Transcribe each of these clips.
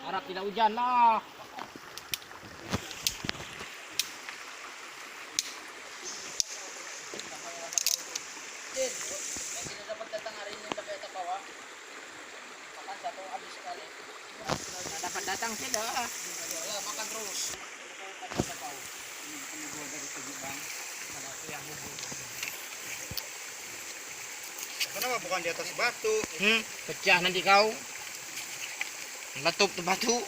Harap tidak hujan lah. Yang tidak dapat datang hari ini pakai tapawa. Makan satu habis sekali. Tidak dapat datang tidak. Ya, makan terus. Ini gua dari segi bang. Ada yang Kenapa bukan di atas batu? Pecah nanti kau. Batu tuh batu.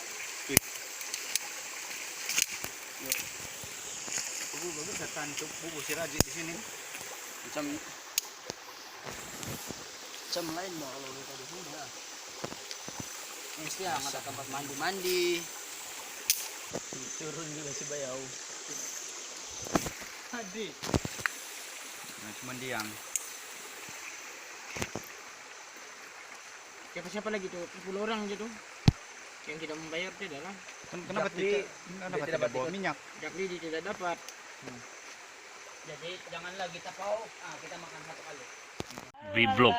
Bagus datang tuh bubu si Raji di sini. Macam lain mau kalau luka di sini ya. Mesti yang ada tempat mandi. Turun juga si Bayau. Adik. Nah, cuma diam. Siapa lagi tuh? 10 orang gitu. Yang tidak membayar tidak lah. Kenapa tidak bawa minyak? Jakli tidak dapat. Jadi janganlah kita kita makan satu kali. Vlog.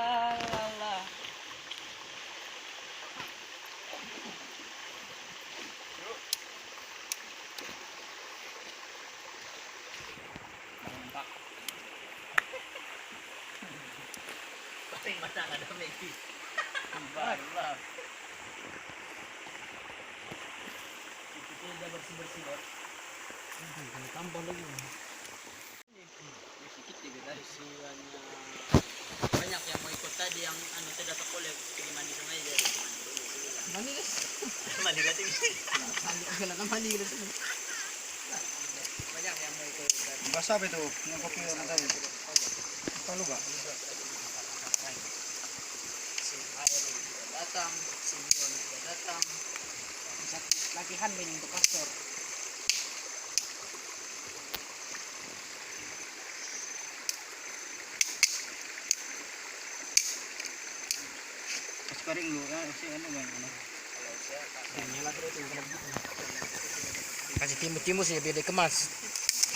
Paling mata ada Messi. Barulah. Itu udah bersih loh. Tambah lagi. Sedikit juga dari sianya. Banyak yang mau ikut tadi yang tidak terkolek pergi mandi sungai aja. Mandi guys. Mandi lagi. Mandi gitu. Banyak yang mau ikut. Basah itu yang kopi orang tadi. Kalau lupa. Si Air juga datang, si Mion juga datang. Latihan ini untuk kastor. Sekarang lu kan si anu bang. Nyala terus kasih timus ya biar dikemas.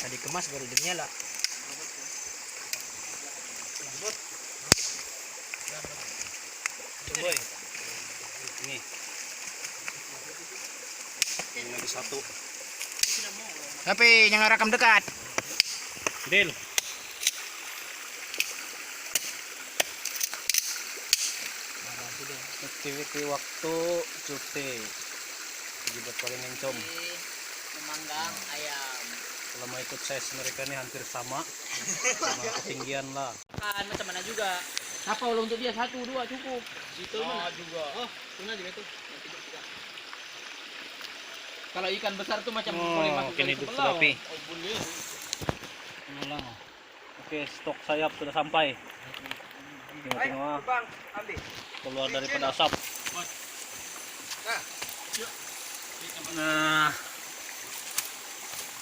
Tadi kemas baru dinyala. Boy. Ini. Ini lagi satu. Tapi jangan rekam dekat. Del. Aktiviti waktu cuti. Jadi paling encom. Memanggang ayam. Kalau mau ikut size mereka ini hampir sama ketinggian lah. Kan macam mana juga. Apa ulung untuk dia 1 2 cukup. Itu mana juga. Oh, tuna juga tuh. Kalau ikan besar tuh macam boleh masuk kini ke hidup sebelah. terapi. Oh, boleh. Ulang. Oke, stok sayap sudah sampai. Tengok-tengok. Bang, ambil. Keluar daripada asap. Nah,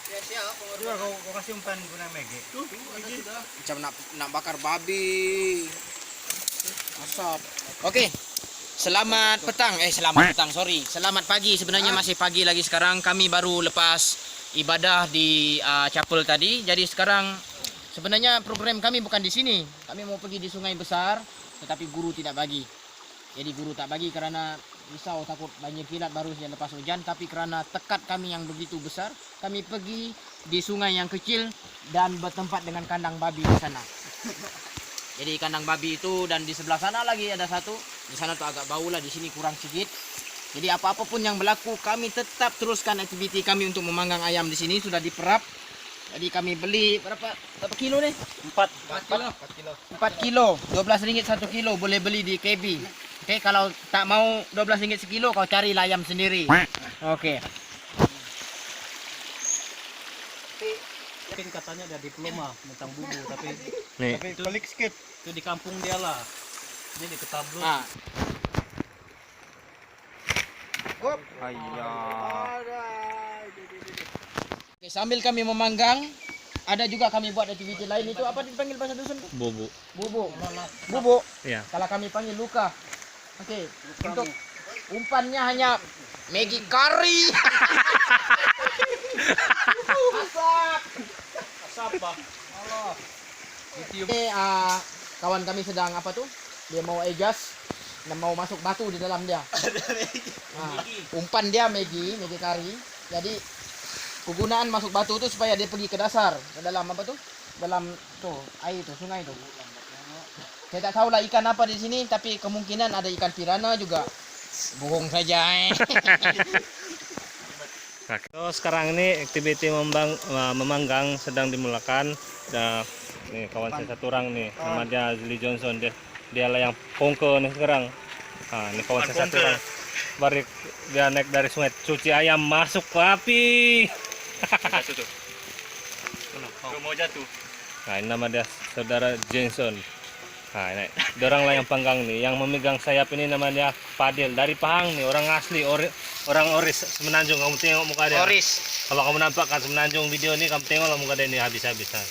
Ya siap, Dua kau kasih umpan guna mege. macam nak bakar babi. Asap. Oke. Selamat petang. Selamat pagi. Sebenarnya masih pagi lagi sekarang. Kami baru lepas ibadah di chapel tadi. Jadi sekarang sebenarnya program kami bukan di sini. Kami mau pergi di Sungai Besar, tetapi guru tidak bagi. Jadi guru tak bagi karena risau takut banjir kilat baru saja lepas hujan. Tapi karena tekad kami yang begitu besar, kami pergi di sungai yang kecil dan bertempat dengan kandang babi di sana. Jadi kandang babi itu dan di sebelah sana lagi ada satu. Di sana tuh agak bau lah, di sini kurang sedikit. Jadi apa-apapun yang berlaku, kami tetap teruskan aktiviti kami untuk memanggang ayam di sini sudah diperap. Jadi kami beli berapa kilo nih? 4 kilo. 12 ringgit 1 kilo boleh beli di KB. Oke, kalau tak mau 12 ringgit sekilo kau cari ayam sendiri. Oke. Mungkin katanya ada diploma tentang bubu tapi nih. itu balik skip. Itu di kampung dia lah. Ini di Ketabruk. Ah. Oke, sambil kami memanggang, ada juga kami buat aktiviti lain. Itu apa dipanggil bahasa dusun? Bobo. Bubu. Iya. Kalau kami panggil luka. Oke, untuk umpannya hanya Maggi curry. Asap. Asap bah. Allah. Ini kawan kami sedang apa tuh? Dia mau egas dan mau masuk batu di dalam dia. Nah, umpan dia Maggie kari. Jadi kegunaan masuk batu itu supaya dia pergi ke dasar, ke dalam apa tuh? Dalam tuh air tuh, sungai tuh. Saya tak tahu lah ikan apa di sini, tapi kemungkinan ada ikan piranha juga. Bohong saja. So, sekarang ini aktiviti memanggang sedang dimulakan. Nah, nih kawan saya satu orang nih, namanya Zili Johnson, dia lah yang pongke nih sekarang. Nah, ini kawan saya satu orang. Barik dia naik dari sungai, cuci ayam masuk ke api. Mau jatuh. Nah, ini nama dia saudara Johnson. Nah, ini orang lah yang panggang nih, yang memegang sayap ini namanya Fadil dari Pahang nih, orang asli, orang Oris Semenanjung. Kamu tengok muka dia. Oris. Kalau kamu nampak kan Semenanjung video ini, kamu tengoklah muka dia ini habis-habis. Nah.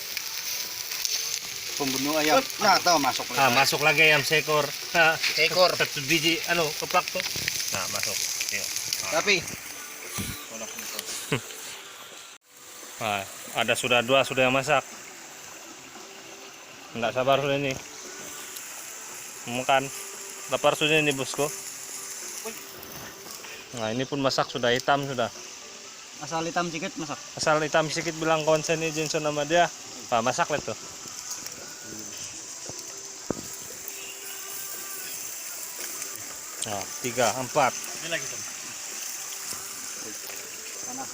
Pembunuh ayam. Nah, tahu masuk lagi. Ah, masuk lagi ayam seekor. Nah, Seekor. satu biji, keplak tuh. Nah, masuk. Tengok. Tapi Nah, ada sudah dua sudah yang masak. Enggak sabar sudah ini. Makan. Lapar sudah ini bosku. Nah, ini pun masak sudah hitam sudah. Asal hitam sedikit masak. Asal hitam sedikit bilang konsen ini Johnson nama dia. Nah, masak lah tuh. Nah, 3, 4. Ini lagi tuh. Panas.